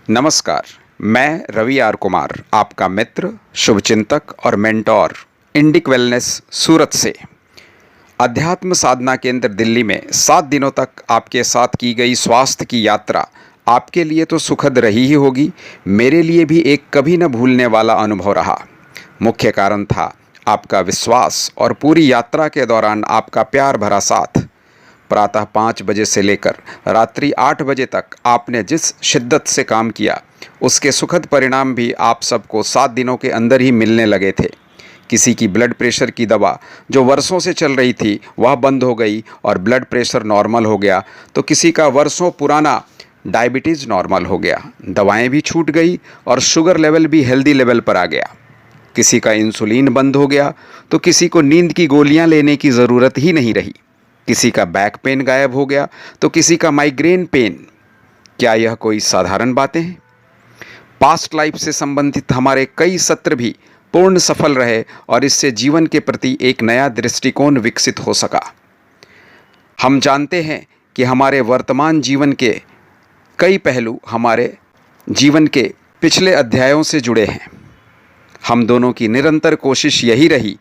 नमस्कार। मैं रवि आर कुमार, आपका मित्र, शुभचिंतक और मेंटोर इंडिक वेलनेस सूरत से। अध्यात्म साधना केंद्र दिल्ली में 7 दिनों तक आपके साथ की गई स्वास्थ्य की यात्रा आपके लिए तो सुखद रही ही होगी, मेरे लिए भी एक कभी न भूलने वाला अनुभव रहा। मुख्य कारण था आपका विश्वास और पूरी यात्रा के दौरान आपका प्यार भरा साथ। प्रातः 5 बजे से लेकर रात्रि 8 बजे तक आपने जिस शिद्दत से काम किया, उसके सुखद परिणाम भी आप सबको 7 दिनों के अंदर ही मिलने लगे थे। किसी की ब्लड प्रेशर की दवा जो वर्षों से चल रही थी वह बंद हो गई और ब्लड प्रेशर नॉर्मल हो गया, तो किसी का वर्षों पुराना डायबिटीज़ नॉर्मल हो गया, दवाएं भी छूट गई और शुगर लेवल भी हेल्दी लेवल पर आ गया। किसी का इंसुलिन बंद हो गया तो किसी को नींद की गोलियां लेने की ज़रूरत ही नहीं रही। किसी का बैक पेन गायब हो गया तो किसी का माइग्रेन पेन। क्या यह कोई साधारण बातें हैं? पास्ट लाइफ से संबंधित हमारे कई सत्र भी पूर्ण सफल रहे और इससे जीवन के प्रति एक नया दृष्टिकोण विकसित हो सका। हम जानते हैं कि हमारे वर्तमान जीवन के कई पहलू हमारे जीवन के पिछले अध्यायों से जुड़े हैं। हम दोनों की निरंतर कोशिश यही रही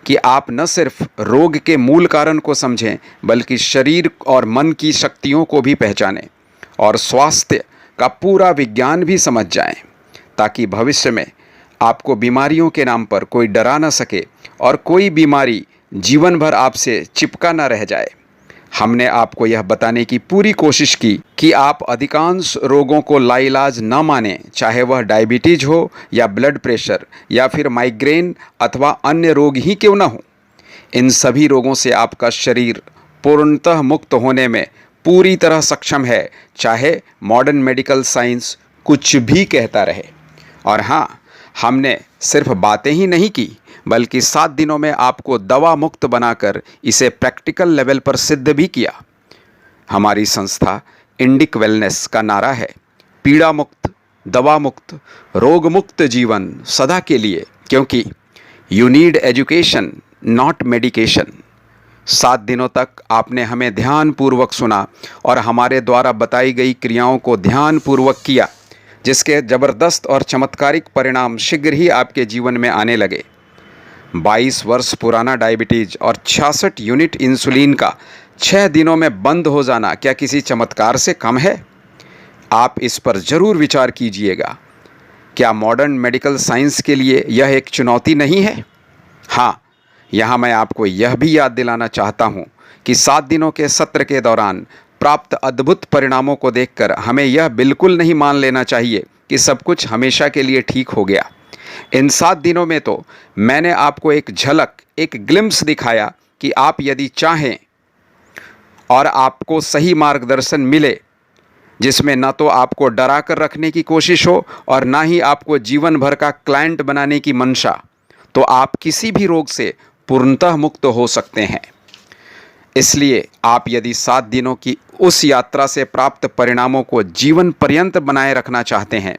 कि आप न सिर्फ रोग के मूल कारण को समझें, बल्कि शरीर और मन की शक्तियों को भी पहचानें और स्वास्थ्य का पूरा विज्ञान भी समझ जाएं, ताकि भविष्य में आपको बीमारियों के नाम पर कोई डरा न सके और कोई बीमारी जीवन भर आपसे चिपका न रह जाए। हमने आपको यह बताने की पूरी कोशिश की कि आप अधिकांश रोगों को लाइलाज न मानें, चाहे वह डायबिटीज़ हो या ब्लड प्रेशर या फिर माइग्रेन अथवा अन्य रोग ही क्यों न हो। इन सभी रोगों से आपका शरीर पूर्णतः मुक्त होने में पूरी तरह सक्षम है, चाहे मॉडर्न मेडिकल साइंस कुछ भी कहता रहे। और हाँ, हमने सिर्फ बातें ही नहीं की, बल्कि 7 दिनों में आपको दवा मुक्त बनाकर इसे प्रैक्टिकल लेवल पर सिद्ध भी किया। हमारी संस्था इंडिक वेलनेस का नारा है, पीड़ा मुक्त, दवा मुक्त, रोग मुक्त जीवन सदा के लिए, क्योंकि you need education not medication. 7 दिनों तक आपने हमें ध्यानपूर्वक सुना और हमारे द्वारा बताई गई क्रियाओं को ध्यानपूर्वक किया, जिसके ज़बरदस्त और चमत्कारिक परिणाम शीघ्र ही आपके जीवन में आने लगे। 22 वर्ष पुराना डायबिटीज़ और 66 यूनिट इंसुलिन का 6 दिनों में बंद हो जाना क्या किसी चमत्कार से कम है? आप इस पर ज़रूर विचार कीजिएगा। क्या मॉडर्न मेडिकल साइंस के लिए यह एक चुनौती नहीं है? हाँ, यहाँ मैं आपको यह भी याद दिलाना चाहता हूँ कि 7 दिनों के सत्र के दौरान प्राप्त अद्भुत परिणामों को देखकर हमें यह बिल्कुल नहीं मान लेना चाहिए कि सब कुछ हमेशा के लिए ठीक हो गया। इन 7 दिनों में तो मैंने आपको एक झलक, एक ग्लिम्स दिखाया कि आप यदि चाहें और आपको सही मार्गदर्शन मिले, जिसमें न तो आपको डरा कर रखने की कोशिश हो और ना ही आपको जीवन भर का क्लाइंट बनाने की मंशा, तो आप किसी भी रोग से पूर्णतः मुक्त हो सकते हैं। इसलिए आप यदि 7 दिनों की उस यात्रा से प्राप्त परिणामों को जीवन पर्यंत बनाए रखना चाहते हैं,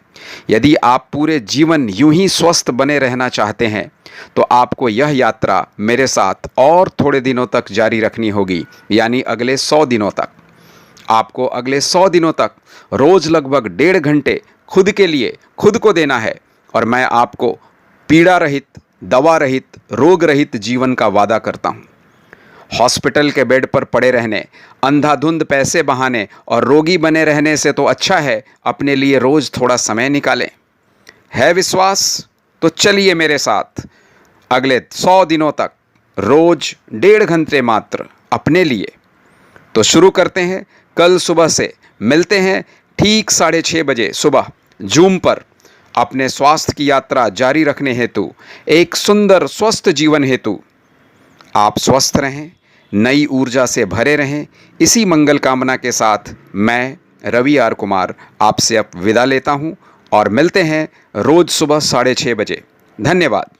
यदि आप पूरे जीवन यूं ही स्वस्थ बने रहना चाहते हैं, तो आपको यह यात्रा मेरे साथ और थोड़े दिनों तक जारी रखनी होगी, यानी अगले 100 दिनों तक। आपको अगले 100 दिनों तक रोज़ लगभग 1.5 घंटे खुद के लिए खुद को देना है और मैं आपको पीड़ा रहित, दवा रहित, रोग रहित जीवन का वादा करता हूँ। हॉस्पिटल के बेड पर पड़े रहने, अंधाधुंध पैसे बहाने और रोगी बने रहने से तो अच्छा है अपने लिए रोज़ थोड़ा समय निकालें। है विश्वास? तो चलिए मेरे साथ अगले 100 दिनों तक रोज़ 1.5 घंटे मात्र अपने लिए। तो शुरू करते हैं। कल सुबह से मिलते हैं ठीक 6:30 बजे सुबह जूम पर, अपने स्वास्थ्य की यात्रा जारी रखने हेतु, एक सुंदर स्वस्थ जीवन हेतु। आप स्वस्थ रहें, नई ऊर्जा से भरे रहें, इसी मंगल कामना के साथ मैं रवि आर कुमार आपसे अब विदा लेता हूं और मिलते हैं रोज़ सुबह 6:30 बजे। धन्यवाद।